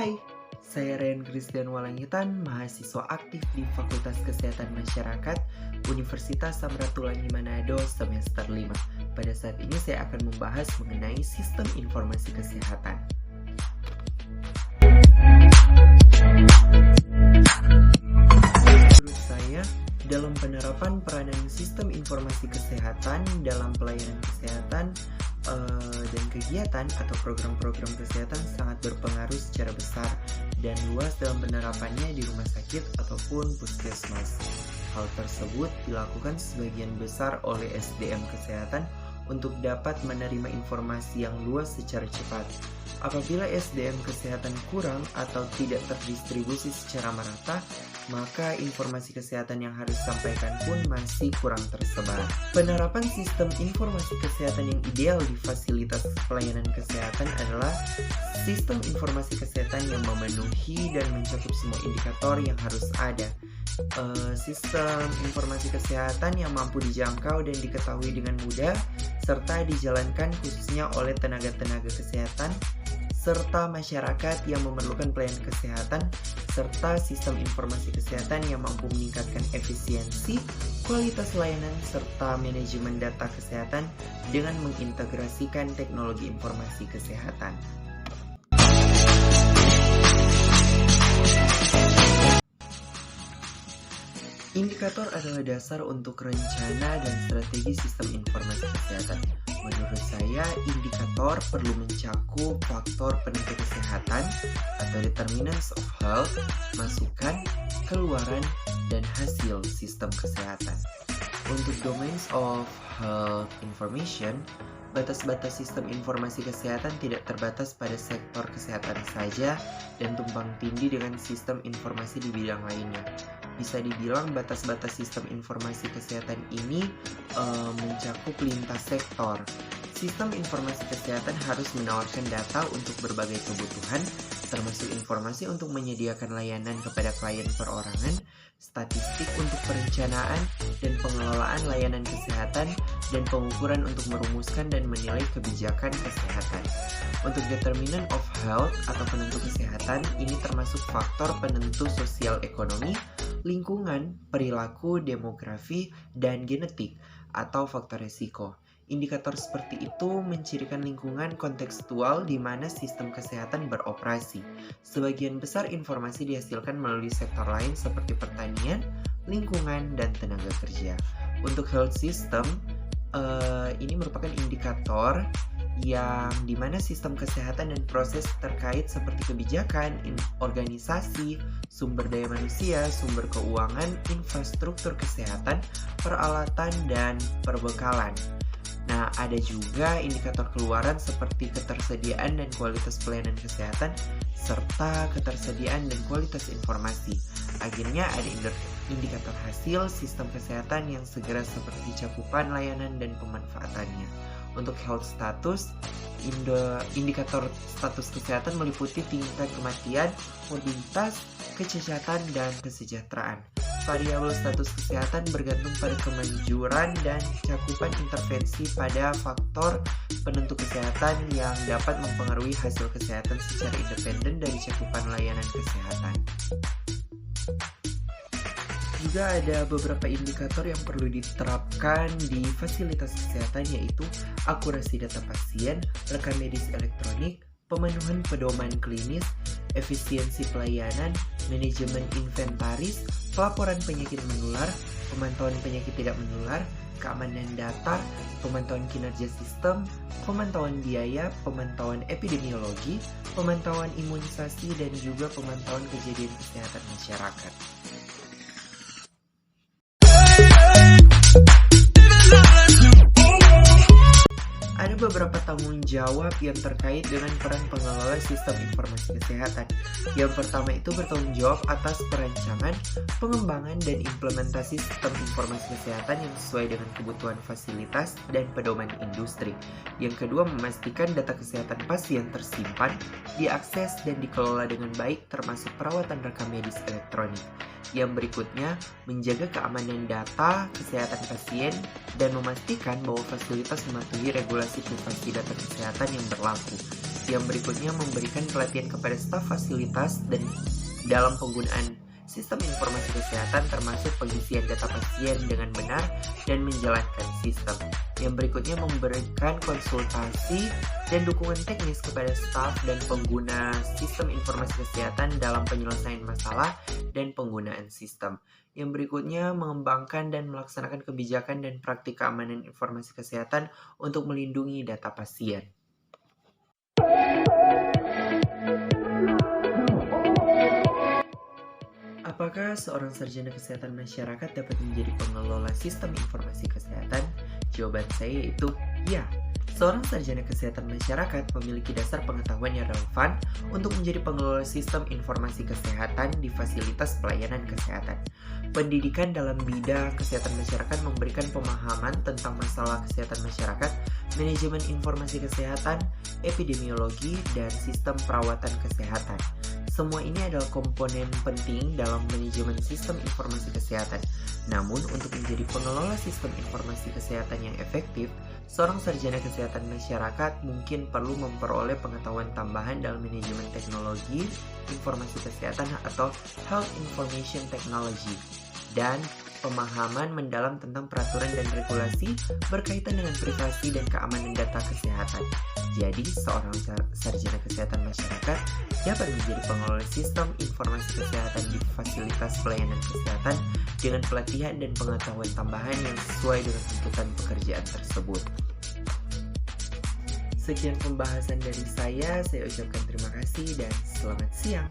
Hai, saya Ryan Christian Walangitan, mahasiswa aktif di Fakultas Kesehatan Masyarakat Universitas Samratulangi Manado semester 5. Pada saat ini saya akan membahas mengenai sistem informasi kesehatan. Menurut saya, dalam penerapan peranan sistem informasi kesehatan dalam pelayanan kesehatan dan kegiatan atau program-program kesehatan sangat berpengaruh secara besar dan luas dalam penerapannya di rumah sakit ataupun puskesmas. Hal tersebut dilakukan sebagian besar oleh SDM kesehatan untuk dapat menerima informasi yang luas secara cepat. Apabila SDM kesehatan kurang atau tidak terdistribusi secara merata, maka informasi kesehatan yang harus disampaikan pun masih kurang tersebar. Penerapan sistem informasi kesehatan yang ideal di fasilitas pelayanan kesehatan adalah sistem informasi kesehatan yang memenuhi dan mencakup semua indikator yang harus ada. Sistem informasi kesehatan yang mampu dijangkau dan diketahui dengan mudah, serta dijalankan khususnya oleh tenaga-tenaga kesehatan, serta masyarakat yang memerlukan pelayanan kesehatan, serta sistem informasi kesehatan yang mampu meningkatkan efisiensi, kualitas layanan, serta manajemen data kesehatan dengan mengintegrasikan teknologi informasi kesehatan. Indikator adalah dasar untuk rencana dan strategi sistem informasi kesehatan. Menurut saya, indikator perlu mencakup faktor penentu kesehatan atau determinants of health, masukan, keluaran, dan hasil sistem kesehatan. Untuk domains of health information, batas-batas sistem informasi kesehatan tidak terbatas pada sektor kesehatan saja dan tumpang tindih dengan sistem informasi di bidang lainnya. Bisa dibilang batas-batas sistem informasi kesehatan ini mencakup lintas sektor. Sistem informasi kesehatan harus menawarkan data untuk berbagai kebutuhan, termasuk informasi untuk menyediakan layanan kepada klien perorangan, statistik untuk perencanaan dan pengelolaan layanan kesehatan, dan pengukuran untuk merumuskan dan menilai kebijakan kesehatan. Untuk determinant of health atau penentu kesehatan, ini termasuk faktor penentu sosial ekonomi, lingkungan, perilaku, demografi, dan genetik atau faktor risiko. Indikator seperti itu mencirikan lingkungan kontekstual di mana sistem kesehatan beroperasi. Sebagian besar informasi dihasilkan melalui sektor lain seperti pertanian, lingkungan, dan tenaga kerja. Untuk health system, ini merupakan indikator yang dimana sistem kesehatan dan proses terkait seperti kebijakan, organisasi, sumber daya manusia, sumber keuangan, infrastruktur kesehatan, peralatan, dan perbekalan. Nah, ada juga indikator keluaran seperti ketersediaan dan kualitas pelayanan kesehatan, serta ketersediaan dan kualitas informasi. Akhirnya ada indikator hasil sistem kesehatan yang segera seperti cakupan layanan dan pemanfaatannya. Untuk health status, indikator status kesehatan meliputi tingkat kematian, morbiditas, kecacatan, dan kesejahteraan. Variabel status kesehatan bergantung pada kemanjuran dan cakupan intervensi pada faktor penentu kesehatan yang dapat mempengaruhi hasil kesehatan secara independen dari cakupan layanan kesehatan. Juga ada beberapa indikator yang perlu diterapkan di fasilitas kesehatan, yaitu akurasi data pasien, rekam medis elektronik, pemenuhan pedoman klinis, efisiensi pelayanan, manajemen inventaris, pelaporan penyakit menular, pemantauan penyakit tidak menular, keamanan data, pemantauan kinerja sistem, pemantauan biaya, pemantauan epidemiologi, pemantauan imunisasi, dan juga pemantauan kejadian kesehatan masyarakat. Ada beberapa tanggung jawab yang terkait dengan peran pengelola sistem informasi kesehatan. Yang pertama itu bertanggung jawab atas perancangan, pengembangan, dan implementasi sistem informasi kesehatan yang sesuai dengan kebutuhan fasilitas dan pedoman industri. Yang kedua, memastikan data kesehatan pasien tersimpan, diakses, dan dikelola dengan baik termasuk perawatan rekam medis elektronik. Yang berikutnya, menjaga keamanan data kesehatan pasien dan memastikan bahwa fasilitas mematuhi regulasi privasi data kesehatan yang berlaku. Yang berikutnya memberikan pelatihan kepada staf fasilitas dan dalam penggunaan sistem informasi kesehatan termasuk pengisian data pasien dengan benar dan menjalankan sistem. Yang berikutnya memberikan konsultasi dan dukungan teknis kepada staf dan pengguna sistem informasi kesehatan dalam penyelesaian masalah dan penggunaan sistem. Yang berikutnya mengembangkan dan melaksanakan kebijakan dan praktik keamanan informasi kesehatan untuk melindungi data pasien. Apakah seorang sarjana kesehatan masyarakat dapat menjadi pengelola sistem informasi kesehatan? Jawaban saya yaitu ya. Seorang sarjana kesehatan masyarakat memiliki dasar pengetahuan yang relevan untuk menjadi pengelola sistem informasi kesehatan di fasilitas pelayanan kesehatan. Pendidikan dalam bidang kesehatan masyarakat memberikan pemahaman tentang masalah kesehatan masyarakat, manajemen informasi kesehatan, epidemiologi, dan sistem perawatan kesehatan. Semua ini adalah komponen penting dalam manajemen sistem informasi kesehatan. Namun, untuk menjadi pengelola sistem informasi kesehatan yang efektif, seorang sarjana kesehatan masyarakat mungkin perlu memperoleh pengetahuan tambahan dalam manajemen teknologi informasi kesehatan atau Health Information Technology, dan pemahaman mendalam tentang peraturan dan regulasi berkaitan dengan privasi dan keamanan data kesehatan. Jadi, seorang sarjana kesehatan masyarakat dapat menjadi pengelola sistem informasi kesehatan di fasilitas pelayanan kesehatan dengan pelatihan dan pengetahuan tambahan yang sesuai dengan tuntutan pekerjaan tersebut. Sekian pembahasan dari saya ucapkan terima kasih dan selamat siang.